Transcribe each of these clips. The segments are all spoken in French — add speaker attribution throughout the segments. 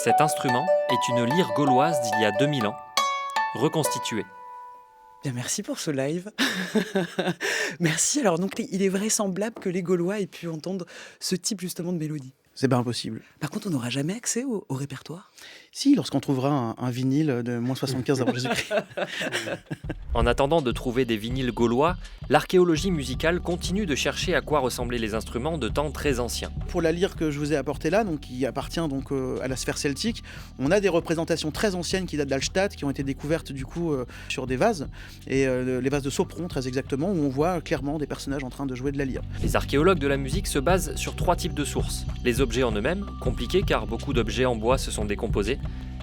Speaker 1: Cet instrument est une lyre gauloise d'il y a 2000 ans, reconstituée.
Speaker 2: Bien, merci pour ce live. Merci. Alors donc il est vraisemblable que les Gaulois aient pu entendre ce type justement de mélodie.
Speaker 3: C'est pas impossible.
Speaker 2: Par contre, on n'aura jamais accès au répertoire?
Speaker 3: Si, lorsqu'on trouvera un vinyle de moins 75 avant Jésus-Christ.
Speaker 1: En attendant de trouver des vinyles gaulois, l'archéologie musicale continue de chercher à quoi ressemblaient les instruments de temps très anciens.
Speaker 3: Pour la lyre que je vous ai apportée là, donc, qui appartient donc, à la sphère celtique, on a des représentations très anciennes qui datent d'Hallstatt, qui ont été découvertes du coup sur des vases, et les vases de Sopron très exactement, où on voit clairement des personnages en train de jouer de la lyre.
Speaker 1: Les archéologues de la musique se basent sur 3 types de sources. Les objets en eux-mêmes, compliqués car beaucoup d'objets en bois se sont décomposés,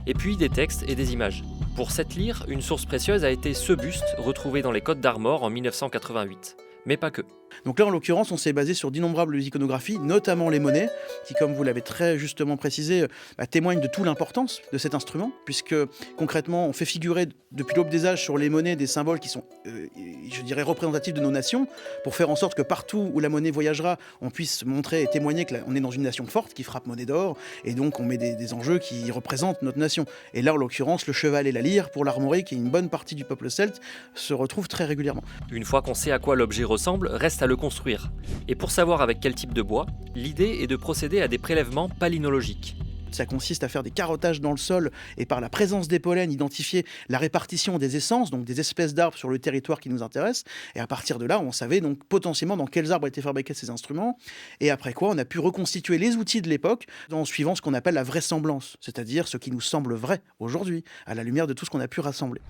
Speaker 1: et puis des textes et des images. Pour cette lyre, une source précieuse a été ce buste retrouvé dans les Côtes d'Armor en 1988. Mais pas que.
Speaker 3: Donc là, en l'occurrence, on s'est basé sur d'innombrables iconographies, notamment les monnaies, qui, comme vous l'avez très justement précisé, témoignent de toute l'importance de cet instrument, puisque concrètement, on fait figurer depuis l'aube des âges sur les monnaies des symboles qui sont, je dirais, représentatifs de nos nations, pour faire en sorte que partout où la monnaie voyagera, on puisse montrer et témoigner qu'on est dans une nation forte, qui frappe monnaie d'or, et donc on met des enjeux qui représentent notre nation. Et là, en l'occurrence, le cheval et la lyre, pour l'armorique et une bonne partie du peuple celte, se retrouvent très régulièrement.
Speaker 1: Une fois qu'on sait à quoi l'objet ressemble, reste à le construire. Et pour savoir avec quel type de bois, l'idée est de procéder à des prélèvements palynologiques.
Speaker 3: Ça consiste à faire des carottages dans le sol et par la présence des pollens, identifier la répartition des essences, donc des espèces d'arbres sur le territoire qui nous intéresse. Et à partir de là, on savait donc potentiellement dans quels arbres étaient fabriqués ces instruments. Et après quoi, on a pu reconstituer les outils de l'époque en suivant ce qu'on appelle la vraisemblance, c'est-à-dire ce qui nous semble vrai aujourd'hui, à la lumière de tout ce qu'on a pu rassembler.